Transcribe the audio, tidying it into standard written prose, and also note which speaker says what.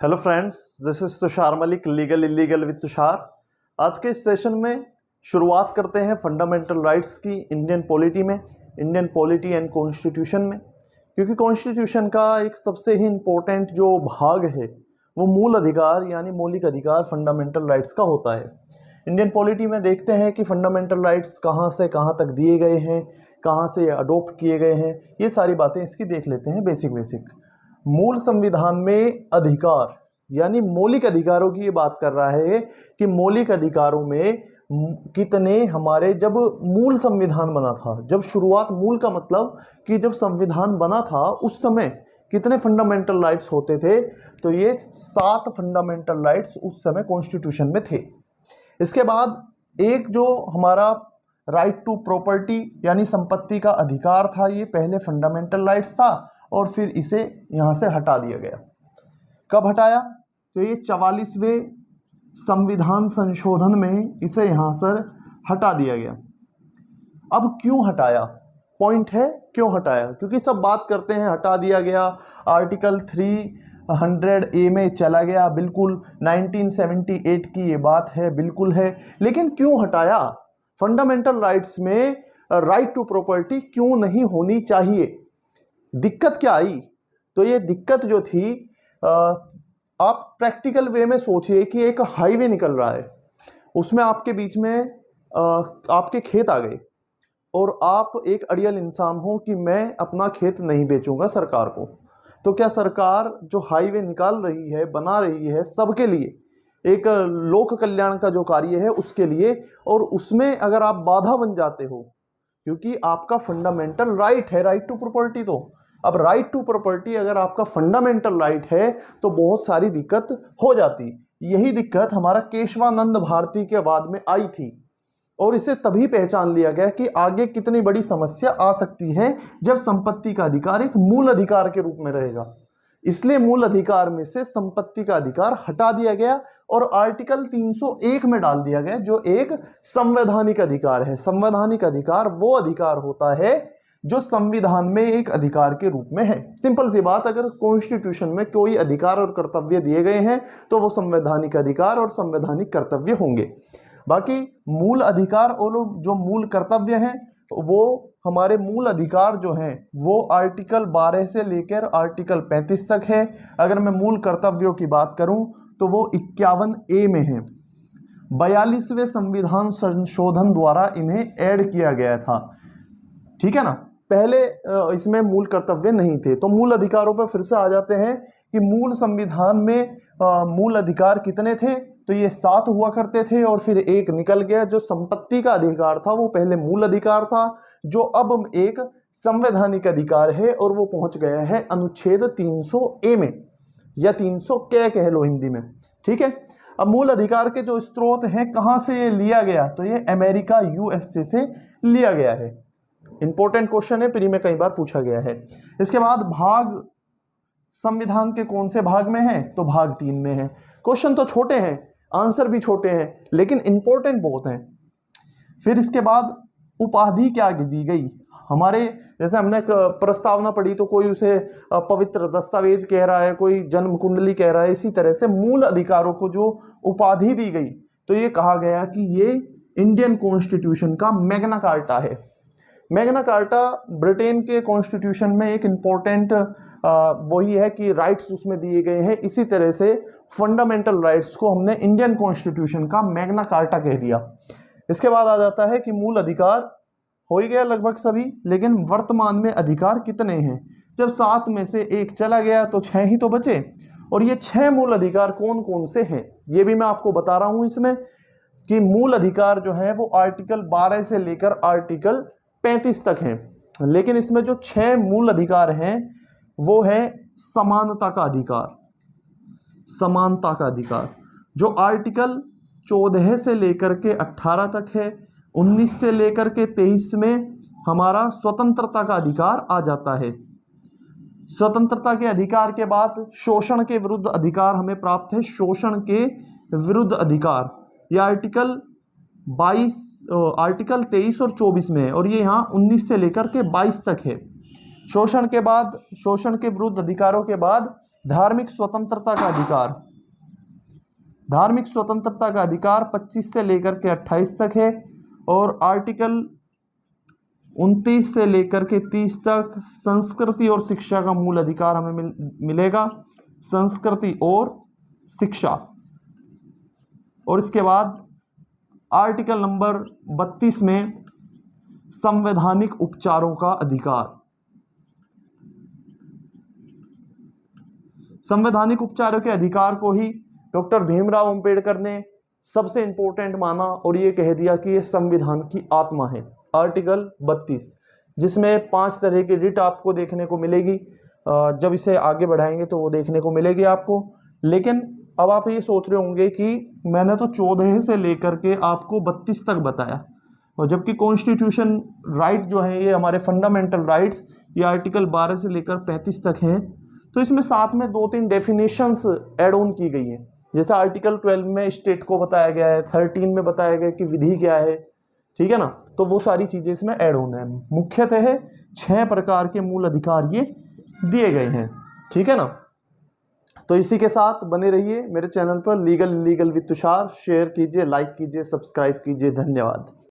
Speaker 1: Hello friends, this is Tushar Malik, legal illegal with Tushar. आज के इस सेशन में शुरुआत करते हैं फंडामेंटल राइट्स की इंडियन पॉलिटी में, इंडियन पॉलिटी एंड कॉन्स्टिट्यूशन में। क्योंकि कॉन्स्टिट्यूशन का एक सबसे ही इम्पोर्टेंट जो भाग है वो मूल अधिकार यानी मौलिक अधिकार फंडामेंटल राइट्स का होता है। इंडियन पॉलिटी में देखते हैं कि फंडामेंटल राइट्स कहाँ से कहाँ तक दिए गए हैं, कहाँ से अडोप्ट किए गए हैं, ये सारी बातें इसकी देख लेते हैं बेसिक। मूल संविधान में अधिकार यानी मौलिक अधिकारों की ये बात कर रहा है कि मौलिक अधिकारों में कितने हमारे, जब मूल संविधान बना था, जब शुरुआत, मूल का मतलब कि जब संविधान बना था उस समय कितने फंडामेंटल राइट्स होते थे, तो ये 7 फंडामेंटल राइट्स उस समय कॉन्स्टिट्यूशन में थे। इसके बाद एक जो हमारा राइट टू प्रॉपर्टी यानी संपत्ति का अधिकार था, ये पहले फंडामेंटल राइट्स था और फिर इसे यहाँ से हटा दिया गया। कब हटाया? तो ये 44वें संविधान संशोधन में इसे यहाँ से हटा दिया गया। अब क्यों हटाया? पॉइंट है क्यों हटाया, क्योंकि सब बात करते हैं हटा दिया गया, आर्टिकल 300A में चला गया, बिल्कुल 1978 की ये बात है, बिल्कुल है। लेकिन क्यों हटाया? फंडामेंटल राइट्स में राइट टू प्रॉपर्टी क्यों नहीं होनी चाहिए? दिक्कत क्या आई? तो ये दिक्कत जो थी, आप प्रैक्टिकल वे में सोचिए कि एक हाईवे निकल रहा है, उसमें आपके बीच में आपके खेत आ गए और आप एक अड़ियल इंसान हो कि मैं अपना खेत नहीं बेचूंगा सरकार को। तो क्या सरकार जो हाईवे निकाल रही है, बना रही है सबके लिए, एक लोक कल्याण का जो कार्य है उसके लिए, और उसमें अगर आप बाधा बन जाते हो, क्योंकि आपका फंडामेंटल राइट है राइट टू प्रॉपर्टी, तो अब राइट टू प्रॉपर्टी अगर आपका फंडामेंटल राइट है तो बहुत सारी दिक्कत हो जाती। यही दिक्कत हमारा केशवानंद भारती के बाद में आई थी और इसे तभी पहचान लिया गया कि आगे कितनी बड़ी समस्या आ सकती है जब संपत्ति का अधिकार एक मूल अधिकार के रूप में रहेगा। इसलिए मूल अधिकार में से संपत्ति का अधिकार हटा दिया गया और आर्टिकल 301 में डाल दिया गया, जो एक संवैधानिक अधिकार है। संवैधानिक अधिकार वो अधिकार होता है जो संविधान में एक अधिकार के रूप में है। सिंपल सी बात, अगर कॉन्स्टिट्यूशन में कोई अधिकार और कर्तव्य दिए गए हैं तो वो संवैधानिक अधिकार और संवैधानिक कर्तव्य होंगे। बाकी मूल अधिकार और जो मूल कर्तव्य हैं वो हमारे मूल अधिकार जो हैं वो आर्टिकल 12 से लेकर आर्टिकल 35 तक है। अगर मैं मूल कर्तव्यों की बात करूं तो वो 51A में है। 42वें संविधान संशोधन द्वारा इन्हें ऐड किया गया था, ठीक है ना। पहले इसमें मूल कर्तव्य नहीं थे। तो मूल अधिकारों पर फिर से आ जाते हैं कि मूल संविधान में मूल अधिकार कितने थे, तो ये 7 हुआ करते थे और फिर एक निकल गया जो संपत्ति का अधिकार था, वो पहले मूल अधिकार था जो अब एक संवैधानिक अधिकार है और वो पहुंच गया है अनुच्छेद 300A में, या 300 कह लो हिंदी में, ठीक है। अब मूल अधिकार के जो स्रोत हैं, कहाँ से ये लिया गया, तो ये अमेरिका USA से लिया गया है। इंपॉर्टेंट क्वेश्चन है, प्री में कई बार पूछा गया है। इसके बाद भाग संविधान के कौन से भाग में है, तो भाग 3 में है। क्वेश्चन तो छोटे हैं, आंसर भी छोटे हैं, लेकिन इंपॉर्टेंट बहुत हैं। फिर इसके बाद उपाधि क्या दी गई हमारे, जैसे हमने प्रस्तावना पढ़ी तो कोई उसे पवित्र दस्तावेज कह रहा है, कोई जन्म कुंडली कह रहा है, इसी तरह से मूल अधिकारों को जो उपाधि दी गई, तो ये कहा गया कि ये इंडियन कॉन्स्टिट्यूशन का मैग्ना कार्टा है। मैग्ना कार्टा ब्रिटेन के कॉन्स्टिट्यूशन में एक इम्पॉर्टेंट वही है कि राइट्स उसमें दिए गए हैं। इसी तरह से फंडामेंटल राइट्स को हमने इंडियन कॉन्स्टिट्यूशन का मैग्ना कार्टा कह दिया। इसके बाद आ जाता है कि मूल अधिकार हो ही गया लगभग सभी, लेकिन वर्तमान में अधिकार कितने हैं? जब 7 में से एक चला गया तो 6 ही तो बचे। और ये 6 मूल अधिकार कौन कौन से हैं ये भी मैं आपको बता रहा हूं इसमें, कि मूल अधिकार जो है वो आर्टिकल 12 से लेकर आर्टिकल 35 तक हैं। लेकिन इसमें जो 6 मूल अधिकार हैं वो है समानता का अधिकार, समानता का अधिकार जो आर्टिकल 14 से लेकर के 18 तक है। 19 से लेकर के 23 में हमारा स्वतंत्रता का अधिकार आ जाता है। स्वतंत्रता के अधिकार के बाद शोषण के विरुद्ध अधिकार हमें प्राप्त है, शोषण के विरुद्ध अधिकार, यह आर्टिकल 23 और 24 में है, और ये यहाँ 19 से लेकर के 22 तक है। शोषण के बाद, शोषण के विरुद्ध अधिकारों के बाद धार्मिक स्वतंत्रता का अधिकार, धार्मिक स्वतंत्रता का अधिकार 25 से लेकर के 28 तक है, और आर्टिकल 29 से लेकर के 30 तक संस्कृति और शिक्षा का मूल अधिकार हमें मिलेगा, संस्कृति और शिक्षा। और इसके बाद आर्टिकल नंबर 32 में संवैधानिक उपचारों का अधिकार, संवैधानिक उपचारों के अधिकार को ही डॉक्टर भीमराव अंबेडकर ने सबसे इंपॉर्टेंट माना और ये कह दिया कि ये संविधान की आत्मा है। आर्टिकल 32, जिसमें 5 तरह की रिट आपको देखने को मिलेगी, जब इसे आगे बढ़ाएंगे तो वो देखने को मिलेगी आपको। लेकिन अब आप ये सोच रहे होंगे कि मैंने तो 14 से लेकर के आपको 32 तक बताया, और जबकि कॉन्स्टिट्यूशन राइट जो है ये हमारे फंडामेंटल राइट्स ये आर्टिकल 12 से लेकर 35 तक हैं। तो इसमें साथ में 2-3 डेफिनेशंस ऐड ऑन की गई हैं। जैसे आर्टिकल 12 में स्टेट को बताया गया है, 13 में बताया गया कि विधि क्या है, ठीक है ना। तो वो सारी चीज़ें इसमें ऐड ऑन है। मुख्यतः 6 प्रकार के मूल अधिकार ये दिए गए हैं, ठीक है ना। तो इसी के साथ बने रहिए मेरे चैनल पर legal illegal with Tushar. Share कीजिए, लाइक कीजिए, सब्सक्राइब कीजिए। धन्यवाद।